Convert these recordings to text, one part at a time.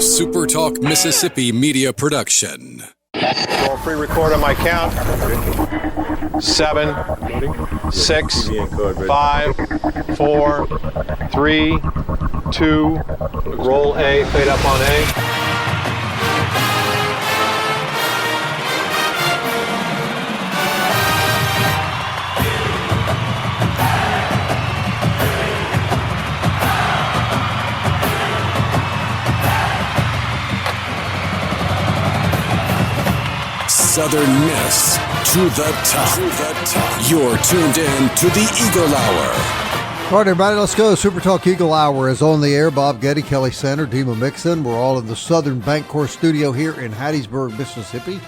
SuperTalk Mississippi media production. I'll pre-record on my count. 7, 6, 5, 4, 3, 2. Roll A, fade up on A. Southern Miss to the top. You're tuned in to the Eagle Hour. All right, everybody, let's go. SuperTalk Eagle Hour is on the air. Bob Getty, Kelly Center, Dima Mixon. We're all in the Southern Bancorp studio here in Hattiesburg, Mississippi.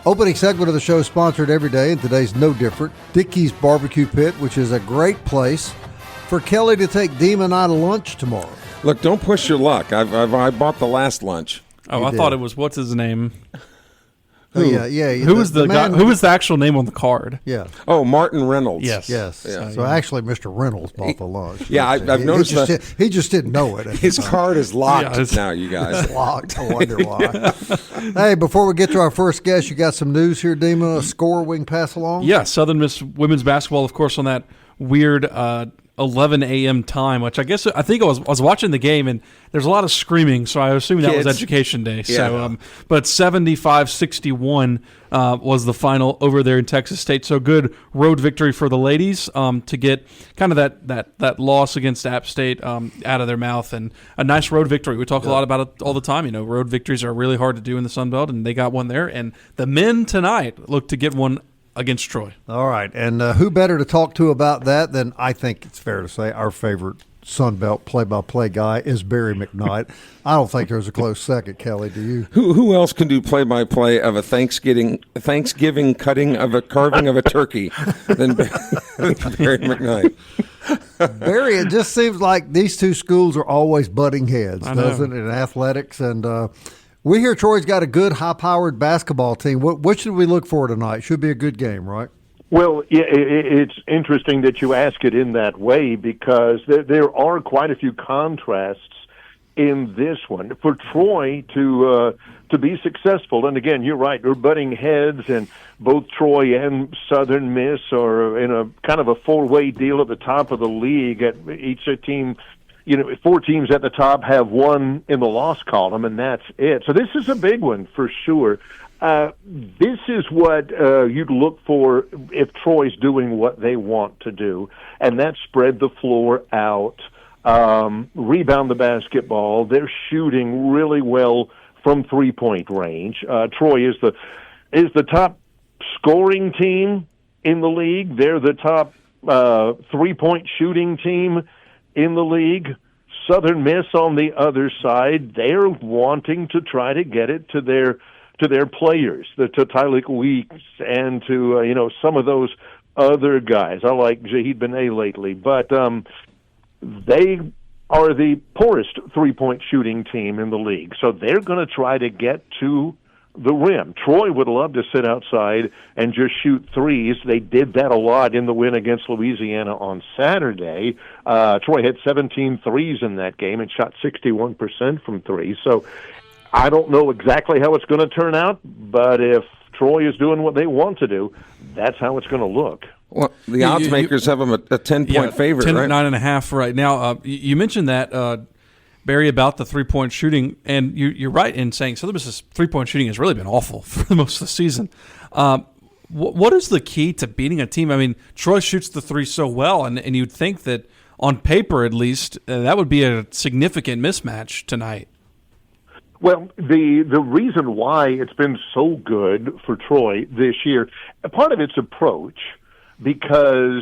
Opening segment of the show is sponsored every day, and today's no different. Dickey's Barbecue Pit, which is a great place for Kelly to take Dima and I to lunch tomorrow. Look, don't push your luck. I bought the last lunch. Oh, I thought it was, what's his name? Who? Oh, yeah. Who was the guy? Who was the actual name on the card? Yeah. Oh, Martin Reynolds. Yes. Yeah. So actually, Mr. Reynolds bought the lunch. Yeah, I've noticed that. He just didn't know it. His card is locked now, you guys. It's locked. I wonder why. Hey, before we get to our first guest, you got some news here, Dima? A score we can pass along? Yeah, Southern Miss women's basketball, of course, on that weird 11 a.m. time, which I think I was watching the game, and there's a lot of screaming, so I assume that was Education Day. Yeah. So, but 75-61 was the final over there in Texas State. So good road victory for the ladies to get kind of that loss against App State out of their mouth, and a nice road victory. We talk a lot about it all the time. You know, road victories are really hard to do in the Sun Belt, and they got one there. And the men tonight look to get one against Troy. All right, and who better to talk to about that than, I think it's fair to say, our favorite Sun Belt play-by-play guy is Barry McKnight. I don't think there's a close second, Kelly. Do you? Who else can do play-by-play of a Thanksgiving carving of a turkey than Barry McKnight? Barry, it just seems like these two schools are always butting heads, doesn't it, in athletics? And we hear Troy's got a good, high-powered basketball team. What should we look for tonight? Should be a good game, right? Well, yeah, it's interesting that you ask it in that way, because there are quite a few contrasts in this one. For Troy to be successful, and again, you're right, they're butting heads, and both Troy and Southern Miss are in a kind of a four-way deal at the top of the league. At each team, you know, 4 teams at the top have one in the loss column, and that's it. So this is a big one for sure. This is what you'd look for if Troy's doing what they want to do, and that's spread the floor out, rebound the basketball. They're shooting really well from three-point range. Troy is the top scoring team in the league. They're the top three-point shooting team in the league. Southern Miss, on the other side, they're wanting to try to get it to their players, to Tylik Weeks and to some of those other guys. I like Jahid Benet lately, but they are the poorest three-point shooting team in the league, so they're going to try to get to the rim. Troy would love to sit outside and just shoot threes. They did that a lot in the win against Louisiana on Saturday. Troy had 17 threes in that game and shot 61% from threes. So I don't know exactly how it's going to turn out, but if Troy is doing what they want to do, that's how it's going to look. Well, the odds makers have them a 10-point favorite, 10, right? 9.5 right now. You mentioned that, Barry, about the three-point shooting, and you're right in saying Southern Miss's three-point shooting has really been awful for most of the season. What is the key to beating a team? I mean, Troy shoots the three so well, and you'd think that on paper at least that would be a significant mismatch tonight. Well, the reason why it's been so good for Troy this year, part of its approach, because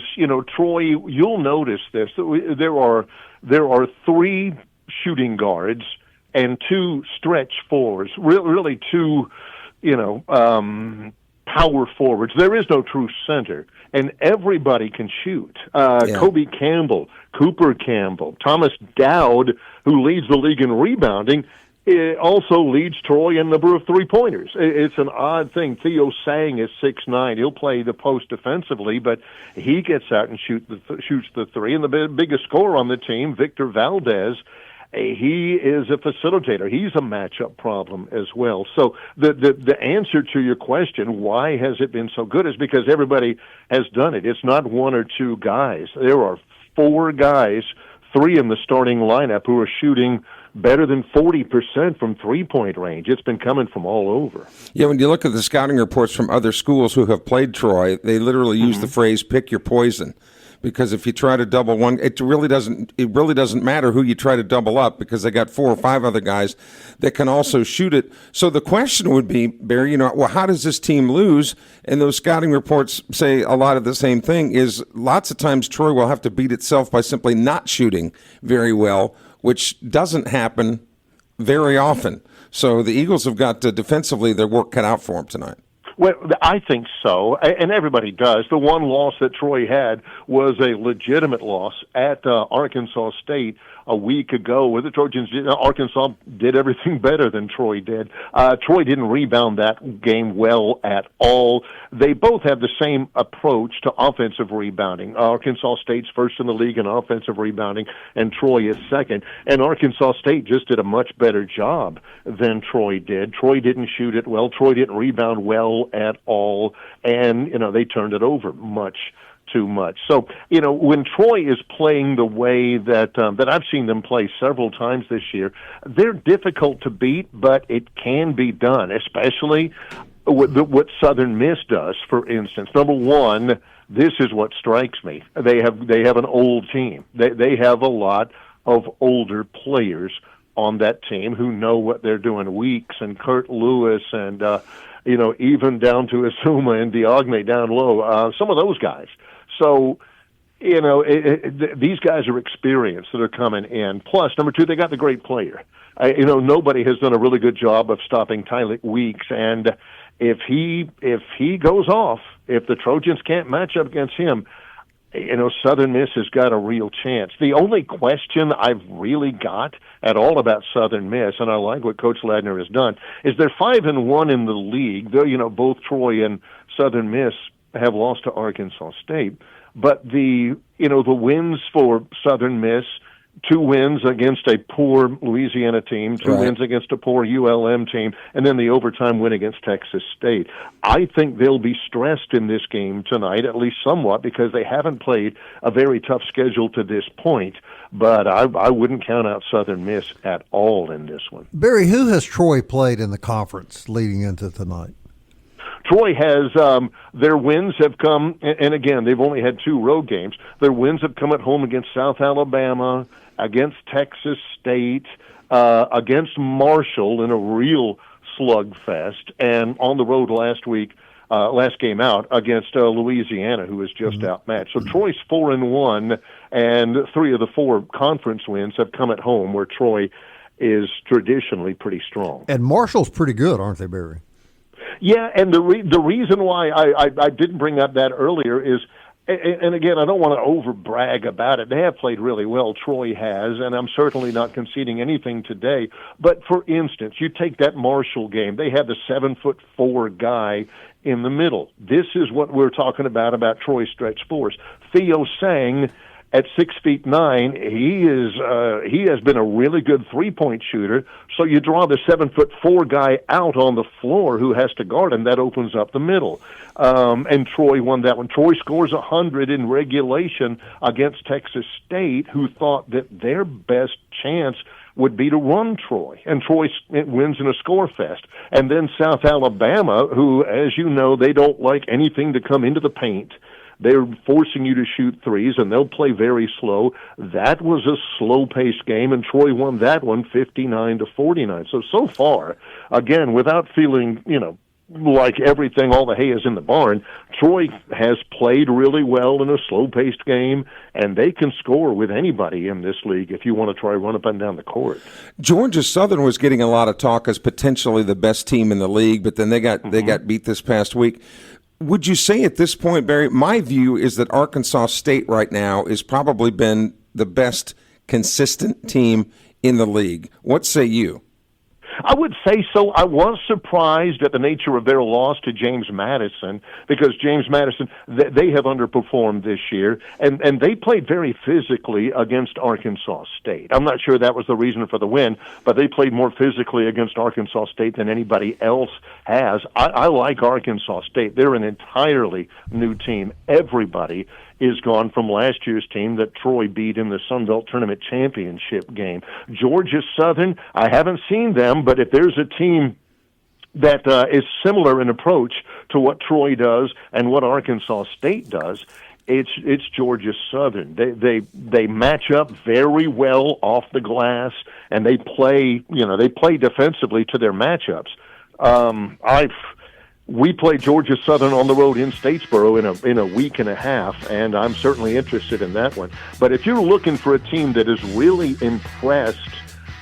Troy, you'll notice this. There are 3 shooting guards and 2 stretch forwards, really 2, power forwards. There is no true center, and everybody can shoot. Kobe Campbell, Cooper Campbell, Thomas Dowd, who leads the league in rebounding, it also leads Troy in number of three-pointers. It's an odd thing. Theo Sang is 6'9". He'll play the post defensively, but he gets out and shoots the three. And the biggest scorer on the team, Victor Valdez, He is a facilitator. He's a matchup problem as well. So the answer to your question, why has it been so good, is because everybody has done it. It's not one or two guys. There are 4 guys, 3 in the starting lineup, who are shooting better than 40% from three-point range. It's been coming from all over. Yeah, when you look at the scouting reports from other schools who have played Troy, they literally use the phrase "pick your poison." Because if you try to double one, it really doesn't matter who you try to double up, because they got 4 or 5 other guys that can also shoot it. So the question would be, Barry, well, how does this team lose? And those scouting reports say a lot of the same thing, is lots of times Troy will have to beat itself by simply not shooting very well, which doesn't happen very often. So the Eagles have got defensively their work cut out for them tonight. Well, I think so, and everybody does. The one loss that Troy had was a legitimate loss at Arkansas State a week ago, where the Trojans Arkansas did everything better than Troy did. Troy didn't rebound that game well at all. They both have the same approach to offensive rebounding. Arkansas State's first in the league in offensive rebounding, and Troy is second. And Arkansas State just did a much better job than Troy did. Troy didn't shoot it well. Troy didn't rebound well at all, and they turned it over much too much. So, when Troy is playing the way that I've seen them play several times this year, they're difficult to beat, but it can be done, especially what Southern Miss does, for instance. Number one, this is what strikes me. They have an old team. They have a lot of older players on that team who know what they're doing. Weeks and Curt Lewis and, even down to Asuma and Diagne down low, some of those guys. So, these guys are experienced that are coming in. Plus, number two, they got the great player. Nobody has done a really good job of stopping Tylik Weeks, and if he goes off, if the Trojans can't match up against him, Southern Miss has got a real chance. The only question I've really got at all about Southern Miss, and I like what Coach Ladner has done, is they're 5-1 in the league. Though both Troy and Southern Miss have lost to Arkansas State, but the wins for Southern Miss, 2 wins against a poor Louisiana team, 2 wins against a poor ULM team, and then the overtime win against Texas State. I think they'll be stressed in this game tonight, at least somewhat, because they haven't played a very tough schedule to this point. But I wouldn't count out Southern Miss at all in this one. Barry, who has Troy played in the conference leading into tonight? Troy has their wins have come, and again, they've only had 2 road games. Their wins have come at home against South Alabama, against Texas State, against Marshall in a real slugfest, and on the road last game out against Louisiana, who was just outmatched. So Troy's 4-1, and 3 of the 4 conference wins have come at home, where Troy is traditionally pretty strong. And Marshall's pretty good, aren't they, Barry? Yeah, and the reason why I didn't bring up that earlier is, and again, I don't want to over-brag about it. They have played really well, Troy has, and I'm certainly not conceding anything today. But, for instance, you take that Marshall game. They had the 7'4" guy in the middle. This is what we're talking about Troy's stretch fours. Theo Sang, at 6'9", he has been a really good three-point shooter. So you draw the 7'4" guy out on the floor who has to guard him. That opens up the middle. And Troy won that one. Troy scores 100 in regulation against Texas State, who thought that their best chance would be to run Troy. And Troy wins in a score fest. And then South Alabama, who, as you know, they don't like anything to come into the paint. They're forcing you to shoot threes, and they'll play very slow. That was a slow-paced game, and Troy won that one 59-49. So far, again, without feeling, like everything, all the hay is in the barn, Troy has played really well in a slow-paced game, and they can score with anybody in this league if you want to try run up and down the court. Georgia Southern was getting a lot of talk as potentially the best team in the league, but then they got beat this past week. Would you say at this point, Barry, my view is that Arkansas State right now has probably been the best consistent team in the league. What say you? I would say so. I was surprised at the nature of their loss to James Madison, because James Madison, they have underperformed this year, and they played very physically against Arkansas State. I'm not sure that was the reason for the win, but they played more physically against Arkansas State than anybody else has. I like Arkansas State. They're an entirely new team. Everybody is gone from last year's team that Troy beat in the Sun Belt Tournament Championship game. Georgia Southern, I haven't seen them, but if there's a team that is similar in approach to what Troy does and what Arkansas State does, it's Georgia Southern. They match up very well off the glass, and they play defensively to their matchups. We play Georgia Southern on the road in Statesboro in a week and a half, and I'm certainly interested in that one. But if you're looking for a team that is really impressed,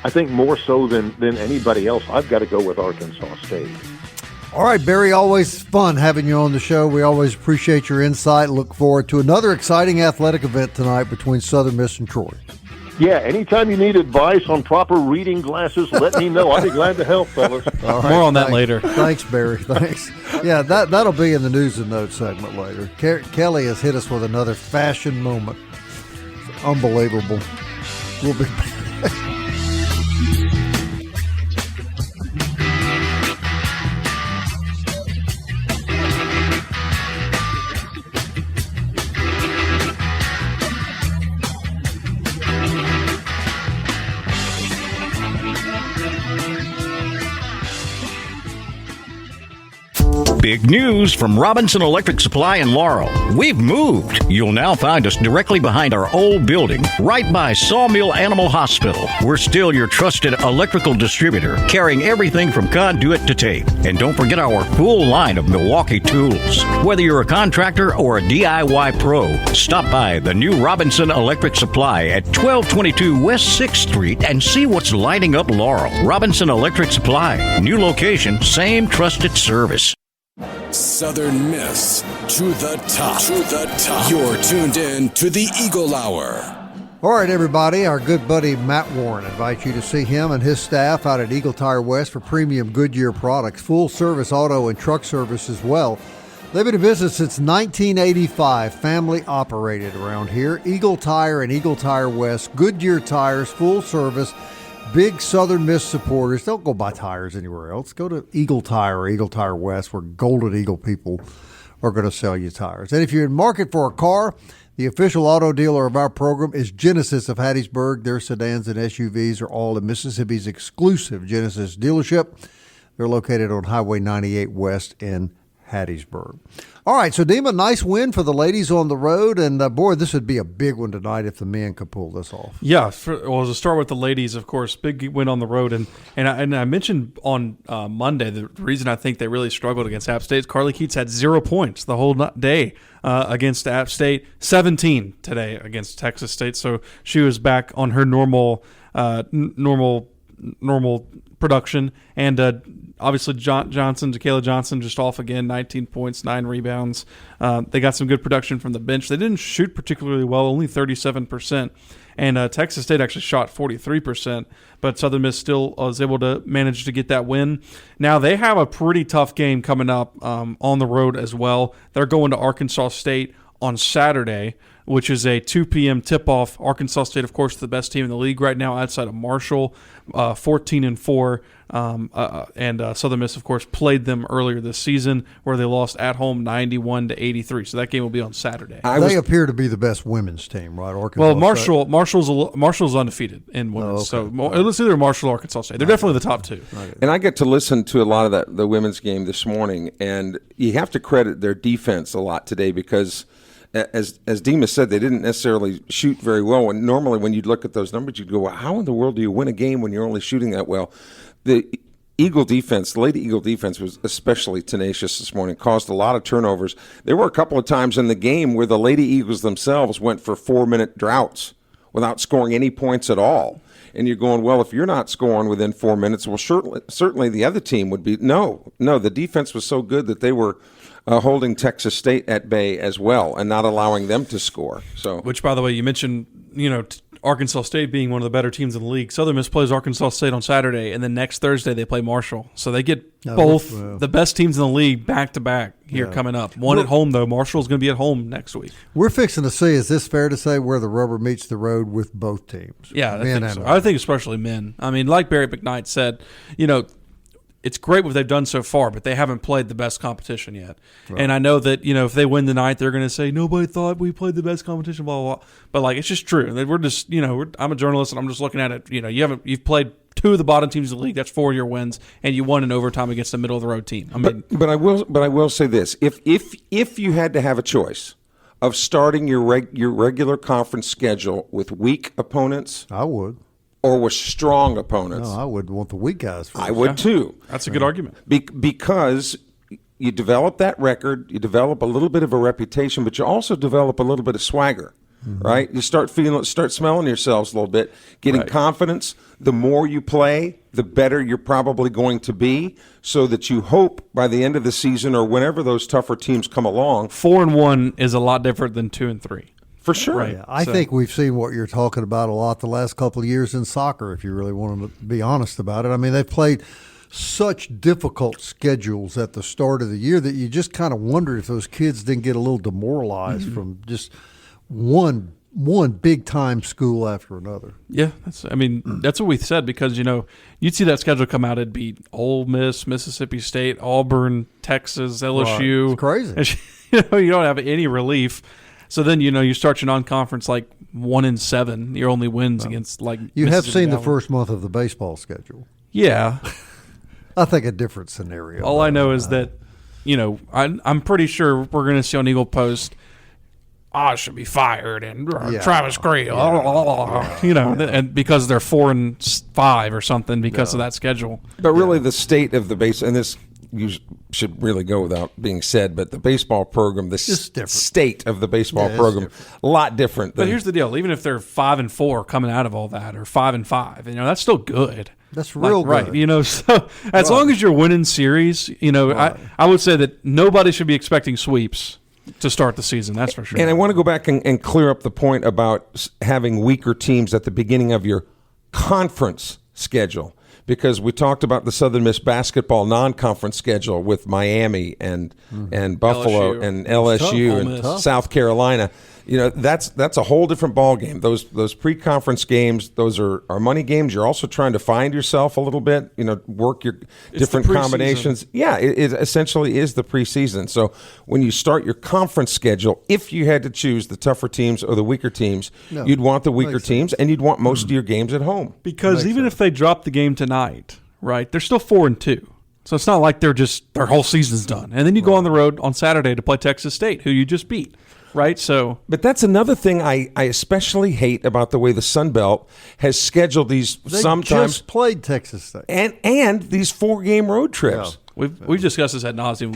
I think more so than anybody else, I've got to go with Arkansas State. All right, Barry, always fun having you on the show. We always appreciate your insight. Look forward to another exciting athletic event tonight between Southern Miss and Troy. Yeah, anytime you need advice on proper reading glasses, let me know. I'll be glad to help, fellas. All right, more on that later. Thanks, Barry. Thanks. Yeah, that'll be in the news and notes segment later. Kelly has hit us with another fashion moment. Unbelievable. We'll be back. Big news from Robinson Electric Supply in Laurel. We've moved. You'll now find us directly behind our old building, right by Sawmill Animal Hospital. We're still your trusted electrical distributor, carrying everything from conduit to tape. And don't forget our full line of Milwaukee tools. Whether you're a contractor or a DIY pro, stop by the new Robinson Electric Supply at 1222 West 6th Street and see what's lighting up Laurel. Robinson Electric Supply. New location, same trusted service. Southern Miss to the top. To the top. You're tuned in to the Eagle Hour. All right, everybody. Our good buddy Matt Warren invites you to see him and his staff out at Eagle Tire West for premium Goodyear products, full service auto and truck service as well. They've been in business since 1985, family operated around here. Eagle Tire and Eagle Tire West, Goodyear tires, full service. Big Southern Miss supporters. Don't go buy tires anywhere else. Go to Eagle Tire or Eagle Tire West, where Golden Eagle people are going to sell you tires. And if you're in market for a car, the official auto dealer of our program is Genesis of Hattiesburg. Their sedans and SUVs are all in Mississippi's exclusive Genesis dealership. They're located on Highway 98 West in Hattiesburg. All right, so Dima, nice win for the ladies on the road, and boy, this would be a big one tonight if the men could pull this off. Yeah, to start with the ladies, of course, big win on the road, and I mentioned on Monday the reason I think they really struggled against App State is Carly Keats had 0 points the whole day against App State, 17 today against Texas State, so she was back on her normal production, and obviously Jacayla Johnson just off again, 19 points, 9 rebounds. They got some good production from the bench. They didn't shoot particularly well, only 37%, and Texas State actually shot 43%, but Southern Miss still was able to manage to get that win. Now they have a pretty tough game coming up on the road as well. They're going to Arkansas State on Saturday, which is a 2 p.m. tip-off. Arkansas State, of course, the best team in the league right now outside of Marshall, 14-4. And Southern Miss, of course, played them earlier this season where they lost at home 91-83. So that game will be on Saturday. They appear to be the best women's team, right? Arkansas Well, Marshall's undefeated in women's. Oh, okay. So it's either Marshall or Arkansas State. They're definitely the top two. And I get to listen to a lot of the women's game this morning, and you have to credit their defense a lot today because – as Dima said, they didn't necessarily shoot very well. And normally when you'd look at those numbers, you'd go, well, how in the world do you win a game when you're only shooting that well? The Eagle defense, the Lady Eagle defense was especially tenacious this morning, caused a lot of turnovers. There were a couple of times in the game where the Lady Eagles themselves went for 4-minute droughts without scoring any points at all. And you're going, well, if you're not scoring within 4 minutes, well, certainly the other team would be. No, the defense was so good that they were holding Texas State at bay as well and not allowing them to score. So, which, by the way, you mentioned, Arkansas State being one of the better teams in the league. Southern Miss plays Arkansas State on Saturday, and then next Thursday they play Marshall. So they get both the best teams in the league back-to-back here coming up. One at home, though. Marshall's going to be at home next week. We're fixing to see, is this fair to say, where the rubber meets the road with both teams? Yeah, I think especially men. I mean, like Barry McKnight said, it's great what they've done so far, but they haven't played the best competition yet. Right. And I know that, if they win tonight, they're going to say, nobody thought we played the best competition, blah, blah, blah. But, it's just true. We're just, I'm a journalist, and I'm just looking at it. You've played two of the bottom teams in the league. That's 4 of your wins, and you won in overtime against a middle-of-the-road team. I mean, but I will say this. If you had to have a choice of starting your regular conference schedule with weak opponents. I would. Or with strong opponents. No, I would want the weak guys first. I would too. That's a good argument. Because you develop that record, you develop a little bit of a reputation, but you also develop a little bit of swagger, right? You start smelling yourselves a little bit, getting confidence. The more you play, the better you're probably going to be, so that you hope by the end of the season or whenever those tougher teams come along. 4-1 is a lot different than 2-3. For sure. Right. Yeah, I think we've seen what you're talking about a lot the last couple of years in soccer, if you really want to be honest about it. I mean, they've played such difficult schedules at the start of the year that you just kind of wonder if those kids didn't get a little demoralized from just one big-time school after another. Yeah, that's what we said, because, you'd see that schedule come out, it'd be Ole Miss, Mississippi State, Auburn, Texas, LSU. Right. It's crazy. You don't have any relief. So then, you start your non-conference 1-7. Your only wins against You have seen the first month of the baseball schedule. Yeah. I think a different scenario. All I know is that, I'm pretty sure we're going to see on Eagle Post, should be fired, and Travis Gray, and because they're 4-5 or something because of that schedule. But really, the state of the base, and this you should really go without being said, but the baseball program, the state of the baseball program, a lot different. But here's the deal: even if they're 5-4 coming out of all that, or 5-5, that's still good. That's real good, right? So as long as you're winning series, I would say that nobody should be expecting sweeps to start the season. That's for sure. And I want to go back and clear up the point about having weaker teams at the beginning of your conference schedule. Because we talked about the Southern Miss basketball non-conference schedule with Miami and Buffalo and LSU and South Carolina. That's a whole different ballgame. Those pre-conference games, those are money games. You're also trying to find yourself a little bit, work your different combinations. Yeah, it essentially is the preseason. So when you start your conference schedule, if you had to choose the tougher teams or the weaker teams, you'd want the weaker teams, and you'd want most of your games at home. Because even if they drop the game tonight, right, they're still 4-2. So it's not like their whole season's done. And then you go on the road on Saturday to play Texas State, who you just beat. Right, but that's another thing I especially hate about the way the Sun Belt has scheduled these. They sometimes just played Texas State and these 4-game road trips. Yeah. We've discussed this ad nauseum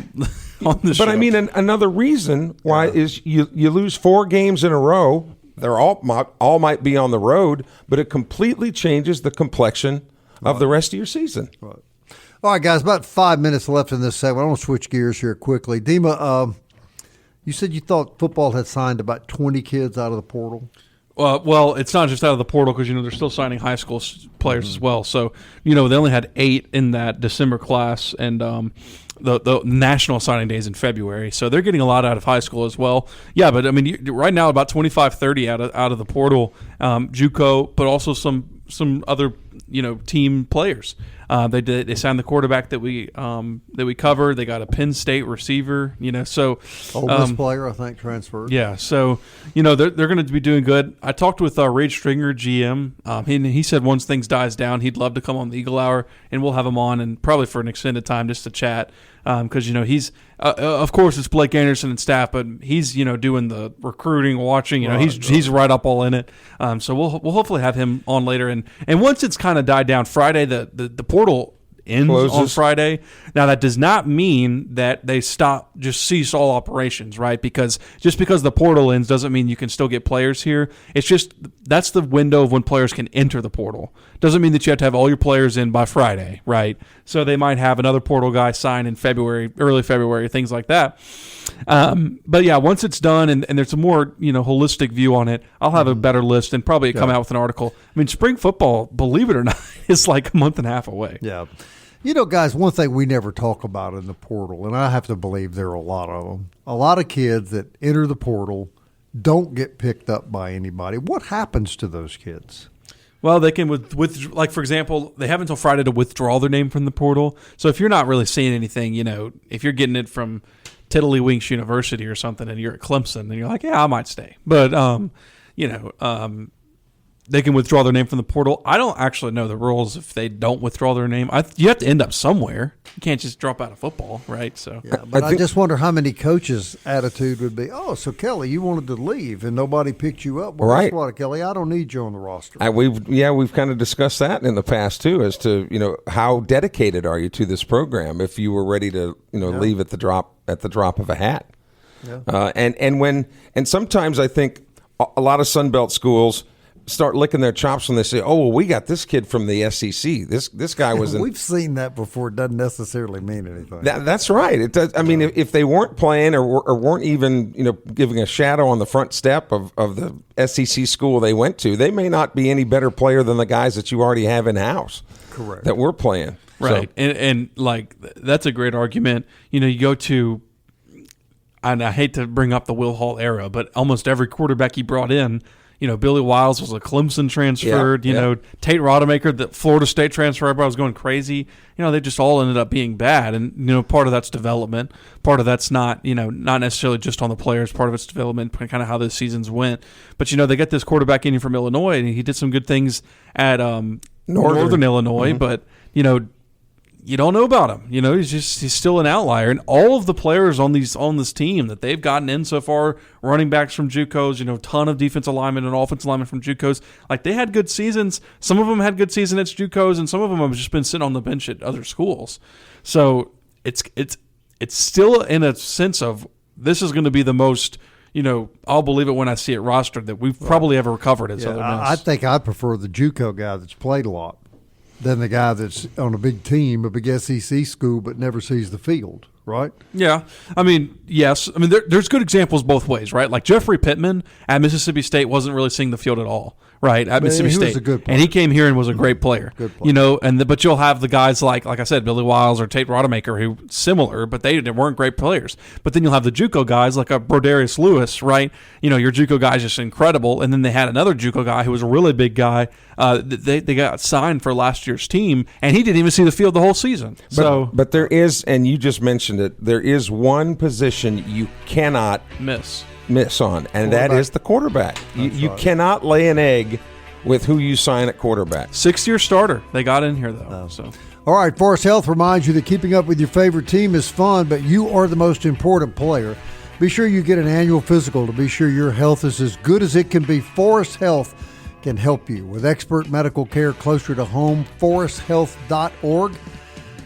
on the show. But I mean, another reason why is you lose 4 games in a row. They're all might be on the road, but it completely changes the complexion of the rest of your season. Right. All right, guys, about 5 minutes left in this segment. I want to switch gears here quickly. Dima, you said you thought football had signed about 20 kids out of the portal? Well, it's not just out of the portal because, they're still signing high school players as well. So, they only had 8 in that December class, and the national signing day is in February. So they're getting a lot out of high school as well. Yeah, but, right now about 25, 30 out of the portal, JUCO, but also some other, team players. They signed the quarterback that we covered. They got a Penn State receiver. So Ole Miss player, I think, transferred. Yeah, so they're going to be doing good. I talked with Reed Stringer, GM. He said once things dies down, he'd love to come on the Eagle Hour, and we'll have him on, and probably for an extended time just to chat. Because he's of course it's Blake Anderson and staff, but he's doing the recruiting, watching. He's right up all in it. So we'll hopefully have him on later. And once it's kind of died down, Friday the portal ends on Closes. Friday. Now, that does not mean that they cease all operations, right? Because just because the portal ends doesn't mean you can still get players here. It's just that's the window of when players can enter the portal. Doesn't mean that you have to have all your players in by Friday, right? So they might have another portal guy sign in February, early February, things like that. But yeah, once it's done and there's a more holistic view on it, I'll have a better list and probably come out with an article. I mean, spring football, believe it or not, is like a month and a half away. Yeah. Guys, one thing we never talk about in the portal, and I have to believe there are a lot of them, a lot of kids that enter the portal don't get picked up by anybody. What happens to those kids? Well, they can, like, for example, they have until Friday to withdraw their name from the portal. So if you're not really seeing anything, if you're getting it from Tiddlywinks University or something and you're at Clemson, then you're like, yeah, I might stay. But, they can withdraw their name from the portal. I don't actually know the rules if they don't withdraw their name. You have to end up somewhere. You can't just drop out of football, right? So, yeah, but I just wonder how many coaches' attitude would be, oh, so Kelly, you wanted to leave and nobody picked you up. Well, guess what, Kelly, I don't need you on the roster. We've kind of discussed that in the past too, as to how dedicated are you to this program if you were ready to leave at the drop of a hat. Yeah. And sometimes I think a lot of Sunbelt schools start licking their chops when they say, "Oh, well, we got this kid from the SEC. This guy was." We've seen that before. It doesn't necessarily mean anything. That's right. It does. I mean, if they weren't playing or weren't even giving a shadow on the front step of the SEC school they went to, they may not be any better player than the guys that you already have in house. Correct. That we're playing. Right, So, and like that's a great argument. You go to. And I hate to bring up the Will Hall era, but almost every quarterback he brought in, Billy Wiles was a Clemson transferred. Tate Rodemaker, the Florida State transfer, everybody was going crazy. They just all ended up being bad. And, part of that's development. Part of that's not necessarily just on the players. Part of it's development, kind of how the seasons went. But, they got this quarterback in from Illinois, and he did some good things at Northern Illinois. Mm-hmm. But, you don't know about him. He's still an outlier. And all of the players on this team that they've gotten in so far, running backs from JUCOs, ton of defensive linemen and offensive linemen from JUCOs, like they had good seasons. Some of them had good seasons at JUCOs, and some of them have just been sitting on the bench at other schools. So it's still in a sense of this is going to be the most, I'll believe it when I see it rostered that we've probably ever recovered at Southern Miss. I think I prefer the JUCO guy that's played a lot than the guy that's on a big team, a big SEC school, but never sees the field, right? Yeah. I mean, yes. I mean, there's good examples both ways, right? Like Jeffrey Pittman at Mississippi State wasn't really seeing the field at all, right? At Mississippi State. He was a good player. And he came here and was a great player. Good player. But you'll have the guys like I said, Billy Wiles or Tate Rodemaker, who similar, but they weren't great players. But then you'll have the JUCO guys like a Broderius Lewis, right? Your JUCO guy is just incredible. And then they had another JUCO guy who was a really big guy. They got signed for last year's team, and he didn't even see the field the whole season. But there is, and you just mentioned it, there is one position you cannot miss on, and that is the quarterback. You cannot lay an egg with who you sign at quarterback. 6-year starter. They got in here, though. So. All right, Forest Health reminds you that keeping up with your favorite team is fun, but you are the most important player. Be sure you get an annual physical to be sure your health is as good as it can be. Forest Health can help you with expert medical care closer to home. ForestHealth.org.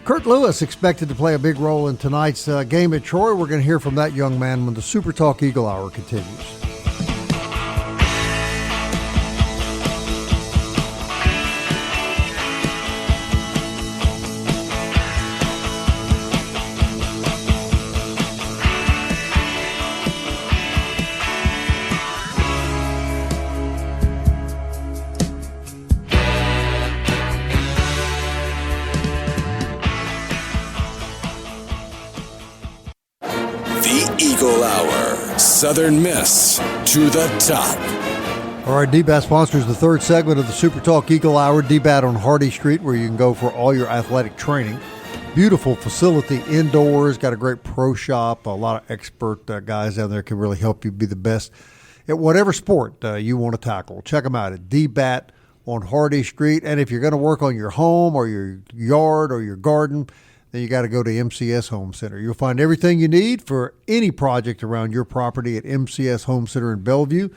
Curt Lewis expected to play a big role in tonight's game at Troy. We're going to hear from that young man when the Super Talk Eagle Hour continues. Eagle Hour. Southern Miss to the top. All right, DBAT sponsors the third segment of the Super Talk Eagle Hour. DBAT on Hardy Street, where you can go for all your athletic training. Beautiful facility indoors, got a great pro shop. A lot of expert guys down there can really help you be the best at whatever sport you want to tackle. Check them out at DBAT on Hardy Street. And if you're going to work on your home or your yard or your garden, then you got to go to MCS Home Center. You'll find everything you need for any project around your property at MCS Home Center in Bellevue.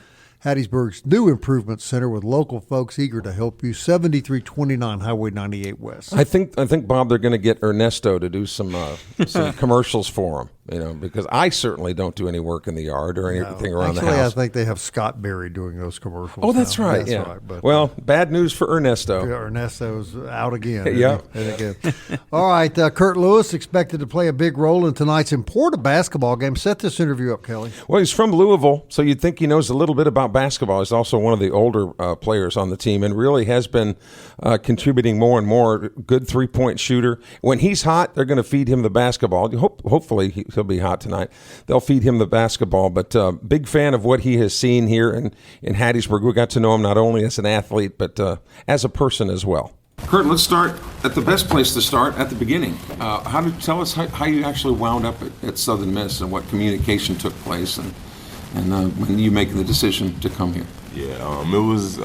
Hattiesburg's new improvement center with local folks eager to help you. 7329 Highway 98 West. I think Bob, they're going to get Ernesto to do some commercials for them. Because I certainly don't do any work in the yard or anything around the house. Actually, I think they have Scott Berry doing those commercials. Oh, that's now. right. That's right. But, well, bad news for Ernesto. Yeah, Ernesto's out again. Yeah. All right, Curt Lewis expected to play a big role in tonight's important basketball game. Set this interview up, Kelly. Well, he's from Louisville, so you'd think he knows a little bit about basketball. He's also one of the older players on the team and really has been contributing more and more. Good three-point shooter. When he's hot, they're going to feed him the basketball. Hopefully he'll be hot tonight. They'll feed him the basketball, but big fan of what he has seen here in Hattiesburg. We got to know him not only as an athlete, but as a person as well. Curt, let's start at the best place to start, at the beginning. Tell us how you actually wound up at Southern Miss and what communication took place and when you making the decision to come here. Yeah, it was.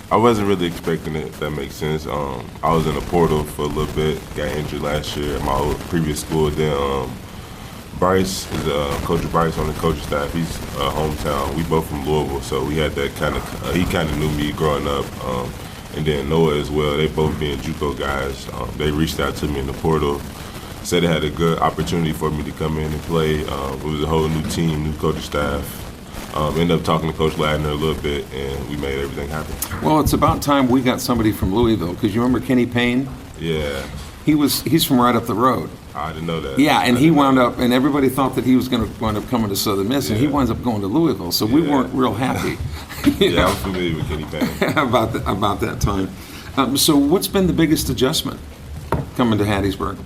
I wasn't really expecting it, if that makes sense. I was in the portal for a little bit, got injured last year at my old previous school. Then Bryce is Coach Bryce on the coaching staff. He's hometown. We both from Louisville, so we had that kind of. He kind of knew me growing up, and then Noah as well. They both being JUCO guys. They reached out to me in the portal, said they had a good opportunity for me to come in and play. It was a whole new team, new coaching staff. Ended up talking to Coach Ladner a little bit, and we made everything happen. Well, it's about time we got somebody from Louisville, because you remember Kenny Payne? Yeah. He's from right up the road. I didn't know that. Yeah, and he wound up, and everybody thought that he was going to wind up coming to Southern Miss, and he winds up going to Louisville. So we weren't real happy. I'm familiar with Kenny Payne. about that time. So what's been the biggest adjustment coming to Hattiesburg?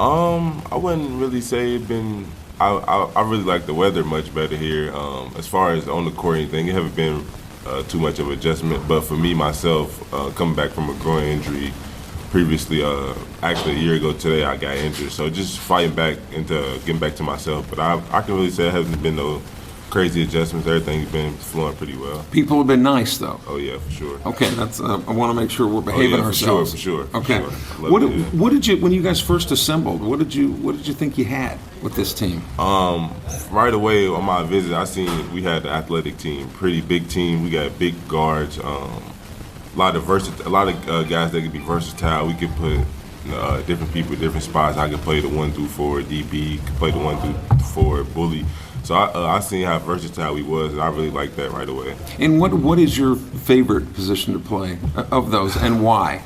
I wouldn't really say it been. I really like the weather much better here. As far as on the court, anything, it haven't been too much of an adjustment. But for me myself, coming back from a groin injury. Previously, actually a year ago today, I got injured. So just fighting back into getting back to myself. But I can really say it hasn't been no crazy adjustments. Everything's been flowing pretty well. People have been nice, though. Oh yeah, for sure. Okay, that's. I want to make sure we're behaving ourselves. For sure. Okay. What did you when you guys first assembled? What did you think you had with this team? Right away on my visit, I seen we had the athletic team, pretty big team. We got big guards. A lot of guys that could be versatile. We could put different people in different spots. I could play the 1 through 4 DB, could play the 1 through 4 bully. So I seen how versatile he was, and I really liked that right away. And what is your favorite position to play of those, and why?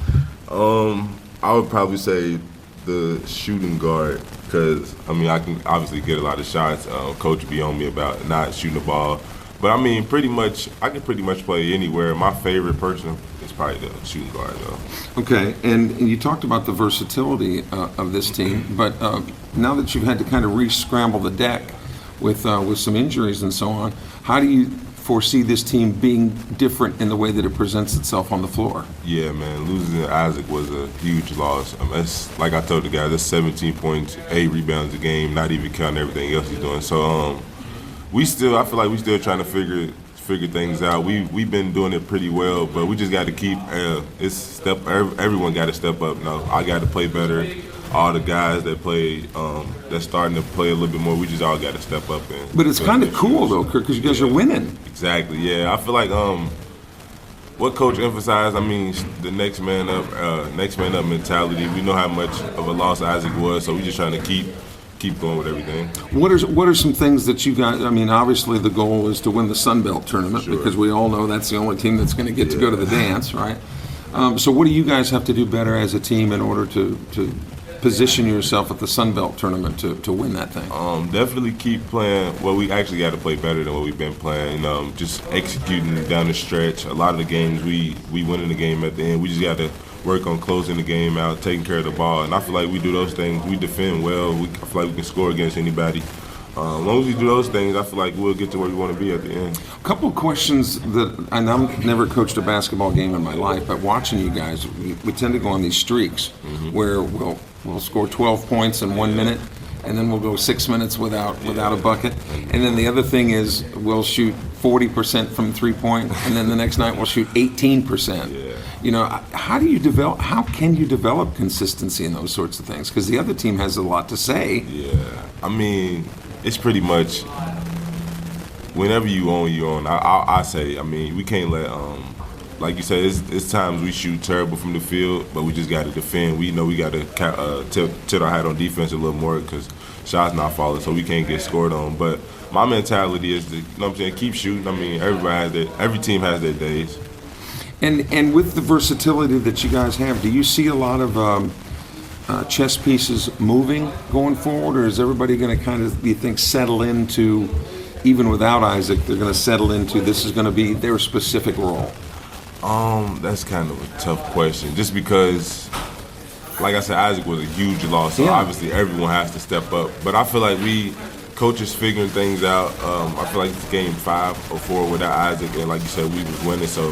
I would probably say the shooting guard, because I can obviously get a lot of shots. Coach be on me about not shooting the ball. But I can pretty much play anywhere. My favorite person is probably the shooting guard, though. Okay, and you talked about the versatility of this team, but now that you've had to kind of re-scramble the deck with some injuries and so on, how do you foresee this team being different in the way that it presents itself on the floor? Yeah, man, losing Isaac was a huge loss. That's, like I told the guys, that's 17 points, 8 rebounds a game, not even counting everything else he's doing. So I feel like we still trying to figure things out. We've been doing it pretty well, but we just got to keep everyone got to step up now. I got to play better. All the guys that play that's starting to play a little bit more, we just all got to step up. But it's kind of cool though, Curt, because you guys are winning. Exactly. Yeah, I feel like what Coach emphasized. The next man up mentality. We know how much of a loss Isaac was, so we just trying to keep going with everything. What are some things that you got? Obviously the goal is to win the Sun Belt tournament, sure, because we all know that's the only team that's going to get to go to the dance, right? So what do you guys have to do better as a team in order to position yourself at the Sun Belt tournament to win that thing? Definitely keep playing. Well, we actually got to play better than what we've been playing. Just executing down the stretch. A lot of the games we winning the game at the end. We just got to work on closing the game out, taking care of the ball. And I feel like we do those things. We defend well. I feel like we can score against anybody. As long as we do those things, I feel like we'll get to where we want to be at the end. A couple of questions and I've never coached a basketball game in my life, but watching you guys, we tend to go on these streaks where we'll score 12 points in 1 minute, and then we'll go 6 minutes without a bucket. And then the other thing is we'll shoot 40% from 3-point, and then the next night we'll shoot 18%. Yeah. How can you develop consistency in those sorts of things? Because the other team has a lot to say. Yeah. It's pretty much whenever you own. I say, I mean, we can't let like you said, it's times we shoot terrible from the field, but we just got to defend. We know we got to tilt our hat on defense a little more because shots not falling, so we can't get scored on. But my mentality is to, you know what I'm saying, keep shooting. I mean, every team has their days. And with the versatility that you guys have, do you see a lot of chess pieces moving going forward, or is everybody going to kind of, do you think, settle into, even without Isaac, they're going to settle into this is going to be their specific role? That's kind of a tough question, just because, like I said, Isaac was a huge loss, so obviously everyone has to step up. But I feel like coaches figuring things out. I feel like it's game 5 or 4 without Isaac, and like you said, we was winning, so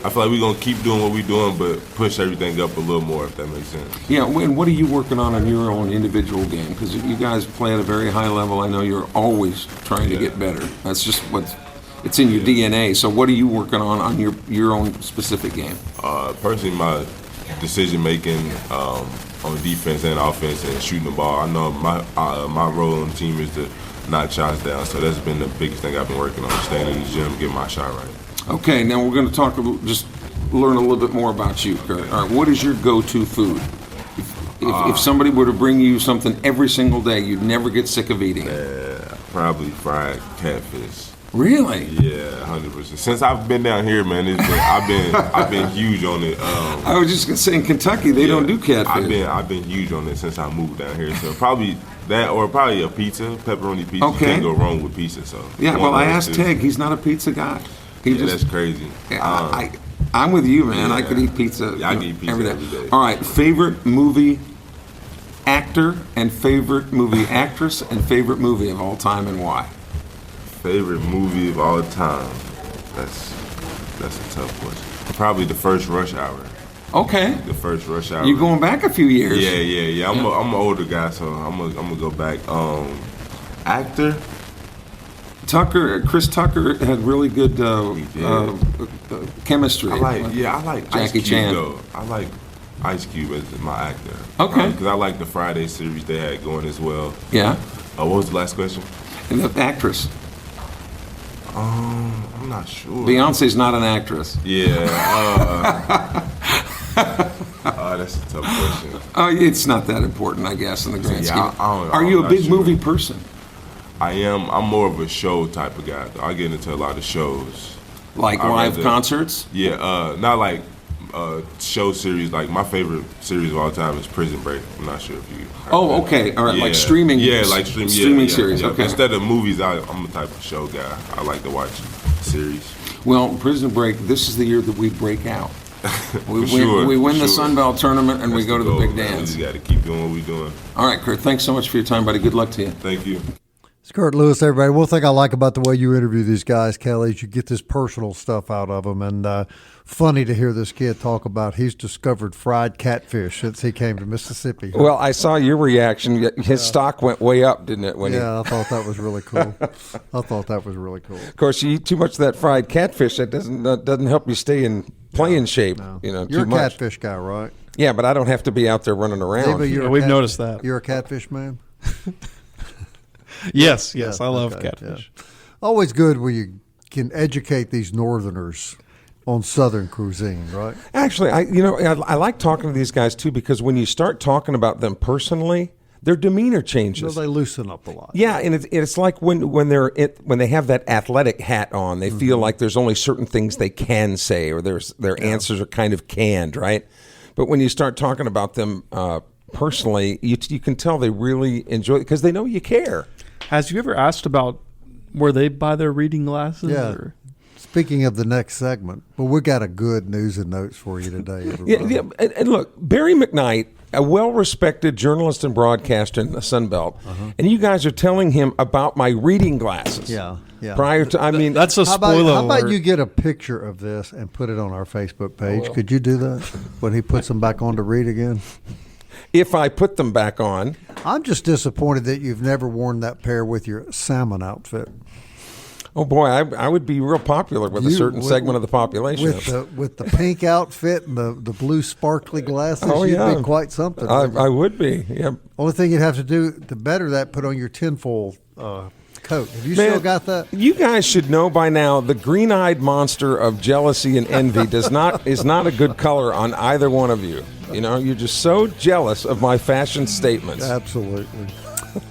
I feel like we're going to keep doing what we're doing, but push everything up a little more, if that makes sense. Yeah, and what are you working on your own individual game? Because you guys play at a very high level. I know you're always trying to get better. That's just it's in your DNA. So what are you working on your own specific game? Personally, my decision-making on defense and offense and shooting the ball. I know my role on the team is to knock shots down, so that's been the biggest thing I've been working on, staying in the gym, getting my shot right. Okay, now we're going to talk just learn a little bit more about you, Curt. All right, what is your go-to food? If somebody were to bring you something every single day, you'd never get sick of eating it. Probably fried catfish. Really? Yeah, 100%. Since I've been down here, man, I've been huge on it. I was just gonna say in Kentucky they don't do catfish. I've been huge on it since I moved down here. So probably that, or probably a pizza, pepperoni pizza. Okay. You can't go wrong with pizza. So yeah. Well, I asked Tig. He's not a pizza guy. That's crazy. I'm with you, man. I could eat pizza. Yeah, I can eat pizza every day. All right, favorite movie actor and favorite movie actress and favorite movie of all time and why? Favorite movie of all time? That's a tough question. Probably the first Rush Hour. Okay. The first Rush Hour. You're going back a few years. Yeah. I'm an older guy, so I'm gonna go back. Actor. Chris Tucker had really good chemistry. I like Jackie Ice Cube, Chan. though. I like Ice Cube as my actor. Okay. Because I like the Friday series they had going as well. Yeah. What was the last question? And the actress. I'm not sure. Beyonce's not an actress. Yeah. That's a tough question. It's not that important, I guess, in the grand scheme. Are you a big movie person? I am. I'm more of a show type of guy. I get into a lot of shows. Like live concerts? Yeah, not like show series. Like my favorite series of all time is Prison Break. I'm not sure if you. Oh, okay. All right, like streaming. Yeah, like streaming series. Yeah. Okay. Instead of movies, I'm the type of show guy. I like to watch series. Well, Prison Break. This is the year that we break out. We win the Sun Belt tournament and we go to the big dance. We just got to keep doing what we're doing. All right, Curt. Thanks so much for your time, buddy. Good luck to you. Thank you. It's Curt Lewis, everybody. One thing I like about the way you interview these guys, Kelly, is you get this personal stuff out of them. And funny to hear this kid talk about he's discovered fried catfish since he came to Mississippi. Well, I saw your reaction. His stock went way up, didn't it? I thought that was really cool. Of course, you eat too much of that fried catfish. That doesn't help you stay in playing shape. No. You're a too much. catfish guy, right? Yeah, but I don't have to be out there running around. We've noticed that. You're a catfish man? Yes, I love catfish. Yeah. Always good when you can educate these Northerners on Southern cuisine, right? Actually, I like talking to these guys too because when you start talking about them personally, their demeanor changes. They loosen up a lot. Yeah, and it's like when they have that athletic hat on, they feel like there's only certain things they can say, or their answers are kind of canned, right? But when you start talking about them personally, you can tell they really enjoy it because they know you care. Has you ever asked about where they buy their reading glasses? Yeah. Speaking of the next segment, we got a good news and notes for you today, everybody. Yeah, and look, Barry McKnight, a well-respected journalist and broadcaster in the Sun Belt, and you guys are telling him about my reading glasses. Yeah. Prior to, that's a spoiler. How about you get a picture of this and put it on our Facebook page? Could you do that when he puts them back on to read again? If I put them back on. I'm just disappointed that you've never worn that pair with your salmon outfit. Oh boy, I would be real popular with a certain segment of the population. With the pink outfit and the blue sparkly glasses, you'd be quite something. I would be, yeah. Only thing you'd have to do to better that, put on your tinfoil coat. Have you Man, still got that? You guys should know by now the green-eyed monster of jealousy and envy is not a good color on either one of you. You know, you're just so jealous of my fashion statements. Absolutely.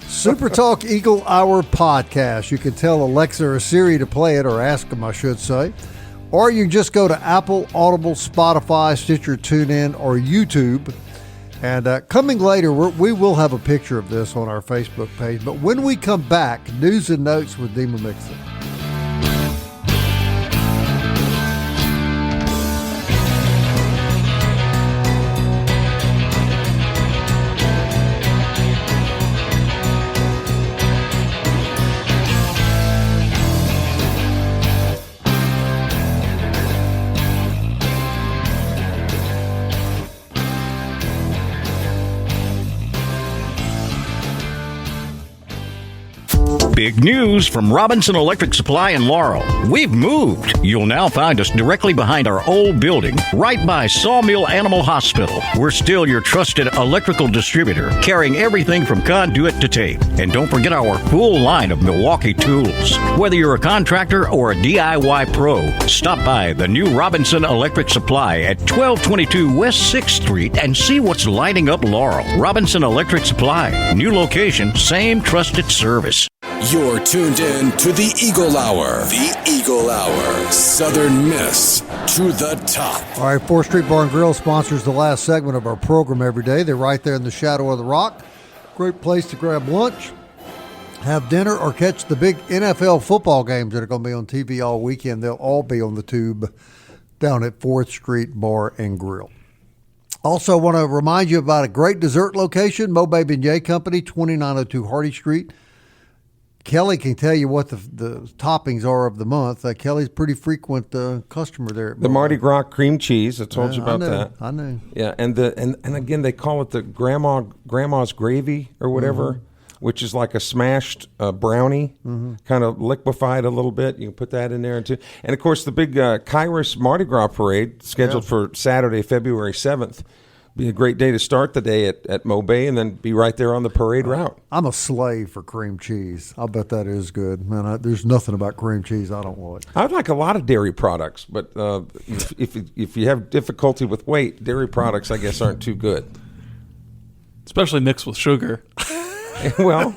Super Talk Eagle Hour podcast. You can tell Alexa or Siri to play it, or ask them, I should say. Or you can just go to Apple, Audible, Spotify, Stitcher, TuneIn, or YouTube. And coming later, we will have a picture of this on our Facebook page. But when we come back, news and notes with Dima Mixon. Big news from Robinson Electric Supply in Laurel. We've moved. You'll now find us directly behind our old building, right by Sawmill Animal Hospital. We're still your trusted electrical distributor, carrying everything from conduit to tape. And don't forget our full line of Milwaukee tools. Whether you're a contractor or a DIY pro, stop by the new Robinson Electric Supply at 1222 West 6th Street and see what's lighting up Laurel. Robinson Electric Supply. New location, same trusted service. You're tuned in to the Eagle Hour. The Eagle Hour. Southern Miss to the top. All right, 4th Street Bar and Grill sponsors the last segment of our program every day. They're right there in the shadow of the rock. Great place to grab lunch, have dinner, or catch the big NFL football games that are going to be on TV all weekend. They'll all be on the tube down at 4th Street Bar and Grill. Also want to remind you about a great dessert location, Mo Baby and J Company, 2902 Hardy Street. Kelly can tell you what the toppings are of the month. Kelly's a pretty frequent customer there. The Mardi Gras cream cheese. I told you about that. I know. Yeah, and again they call it the grandma's gravy or whatever, which is like a smashed brownie, kind of liquefied a little bit. You can put that in there too. And of course the big Kairos Mardi Gras parade scheduled for Saturday, February 7th. Be a great day to start the day at Mo Bay and then be right there on the parade route. I'm a slave for cream cheese. I'll bet that is good. Man, there's nothing about cream cheese I don't like. I like a lot of dairy products, but if you have difficulty with weight, dairy products, I guess, aren't too good. Especially mixed with sugar. Well,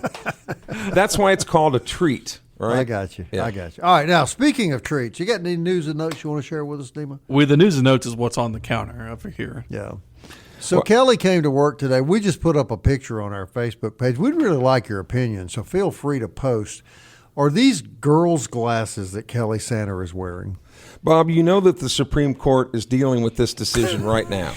that's why it's called a treat. Right? I got you. Yeah. I got you. All right, now, speaking of treats, you got any news and notes you want to share with us, Dima? The news and notes is what's on the counter over here. Yeah. So Kelly came to work today. We just put up a picture on our Facebook page. We'd really like your opinion, so feel free to post. Are these girls' glasses that Kelly Sander is wearing? Bob, you know that the Supreme Court is dealing with this decision right now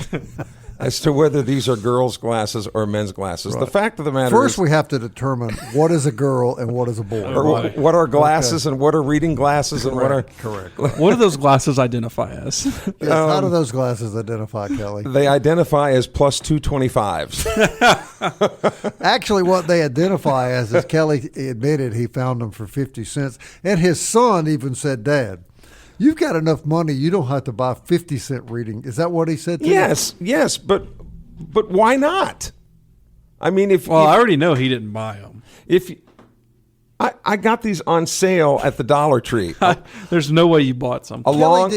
as to whether these are girls' glasses or men's glasses. Right. The fact of the matter First, is... we have to determine what is a girl and what is a boy. Or what are glasses and what are reading glasses and what are... Correct. What do those glasses identify as? Yes, how do those glasses identify, Kelly? They identify as plus 225s. Actually, what they identify as is Kelly admitted he found them for 50 cents. And his son even said, Dad, you've got enough money, you don't have to buy 50-cent reading. Is that what he said to you? Yes, but why not? I mean, I already know he didn't buy them. I got these on sale at the Dollar Tree. There's no way you bought something.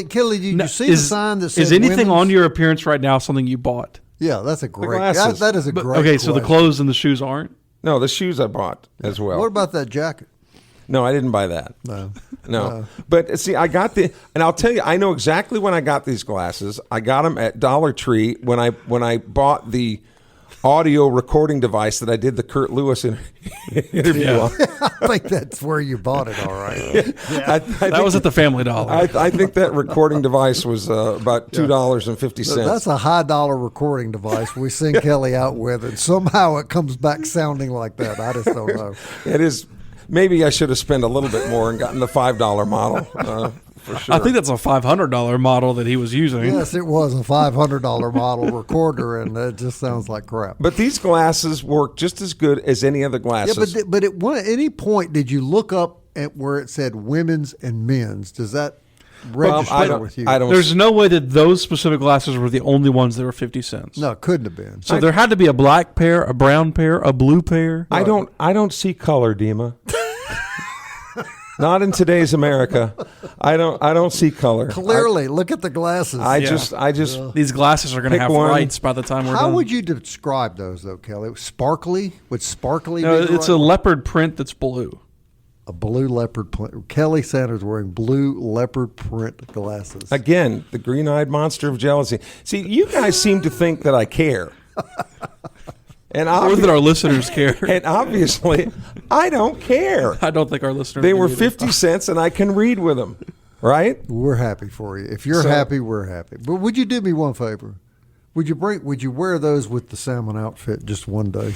Kelly, did you see the sign that says is anything women's? on your appearance right now something you bought? Yeah, that's a great. glasses. That is a great. Okay, so the question. clothes and the shoes aren't? No, the shoes I bought as well. What about that jacket? No, I didn't buy that. No. But see, I got and I'll tell you, I know exactly when I got these glasses. I got them at Dollar Tree when I bought the audio recording device that I did the Curt Lewis interview on. I think that's where you bought it, all right. That was at the Family Dollar. I think that recording device was about $2.50. That's a high dollar recording device we sing Kelly out with, and somehow it comes back sounding like that. I just don't know. It is. Maybe I should have spent a little bit more and gotten the $5 model. For sure. I think that's a $500 model that he was using. Yes, it was a $500 model recorder, and it just sounds like crap. But these glasses work just as good as any other glasses. Yeah, but at any point, did you look up at where it said women's and men's? Does that register with you? I don't. There's no way that those specific glasses were the only ones that were 50 cents. No, it couldn't have been. So there had to be a black pair, a brown pair, a blue pair. I don't see color, Dima. Not in today's America. I don't see color. Clearly, look at the glasses. I just These glasses are going to Pick have one. rights by the time we're How done. would you describe those, though, Kelly? Sparkly? Would sparkly No, be the it's right a word? leopard print that's blue. A blue leopard print. Kelly Sanders wearing blue leopard print glasses. again the green-eyed monster of jealousy. See, you guys seem to think that I care, and More than our listeners care. and obviously I don't care. I don't think our listeners They do were either. 50 cents, and I can read with them, right? We're happy for you. If you're So- happy, we're happy. But would you do me one favor? Would you wear those with the salmon outfit just one day?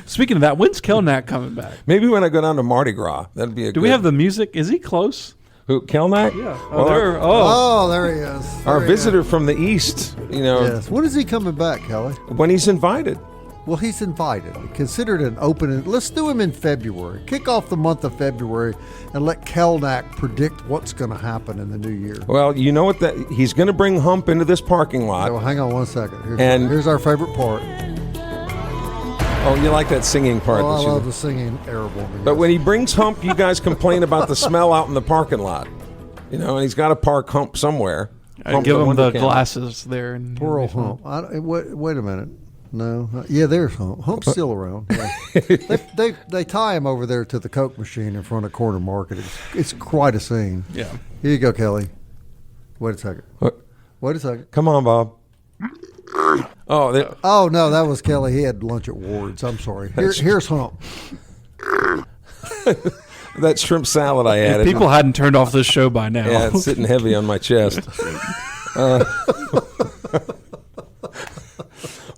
Speaking of that, when's Kelknack coming back? Maybe when I go down to Mardi Gras, that'd be a. Do we have the music? Is he close? Who, Kelknack? Yeah. Well, Oh, there he is. our There he is. visitor from the east. Yes. When is he coming back, Kelly? When he's invited. Well, he's invited. Considered an open. Let's do him in February. Kick off the month of February and let Kelknack predict what's going to happen in the new year. Well, you know what? He's going to bring Hump into this parking lot. Well, hang on one second. And- Here's our favorite part. Oh, you like that singing part? Oh, I that you- love the singing Airwoman. But when he brings Hump, you guys complain about the smell out in the parking lot. And he's got to park Hump somewhere. I'd give him window the camera. glasses there. And Poor old Hump. Wait a minute. No. Yeah, there's Hump. Hump's still around. Yeah. they tie him over there to the Coke machine in front of Corner Market. It's quite a scene. Yeah. Here you go, Kelly. Wait a second. What? Wait a second. Come on, Bob. Oh, Oh, no, that was Kelly. He had lunch at Ward's. I'm sorry. Here's Hump. that shrimp salad I added. People hadn't turned off this show by now. Yeah, it's sitting heavy on my chest.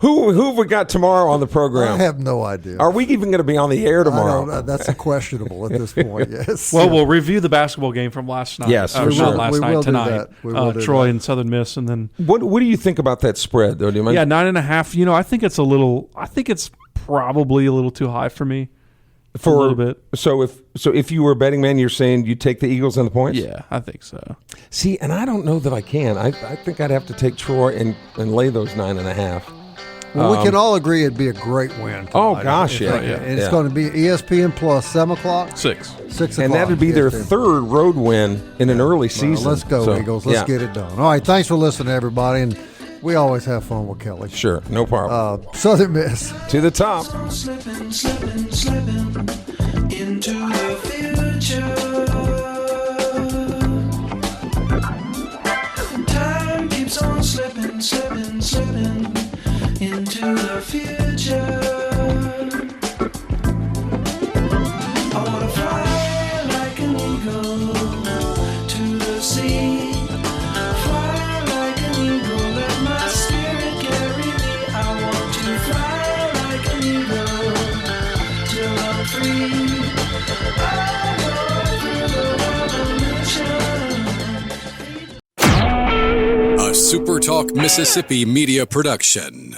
Who have we got tomorrow on the program? I have no idea. Are we even going to be on the air I tomorrow? don't know. That's questionable at this point, yes. Well, we'll review the basketball game from last night. Yes, for not sure. last We night, will do tonight. that. We will do Troy that. and Southern Miss, and then What do you think about that spread, though? Do you mind? yeah, 9.5. I think it's a little. I think it's probably a little too high for me. For a little bit. So if you were a betting man, you're saying you take the Eagles and the points? Yeah, I think so. See, and I don't know that I can. I think I'd have to take Troy and lay those 9.5. Well, we can all agree it'd be a great win tonight. Oh, gosh, yeah. And it's Yeah. going to be ESPN Plus, 7 o'clock, 6. 6 o'clock. And that'd be their ESPN. third road win in an early Well, season. let's go, So, Eagles. Let's yeah. get it done. All right, thanks for listening, everybody. And we always have fun with Kelly. Sure, no problem. Southern Miss. To the top. Slipping into the future. Time keeps on slipping into the future. I wanna fly like an eagle to the sea. Fly like an eagle, let my spirit carry me. I want to fly like an eagle till I'm free. A SuperTalk Mississippi media production.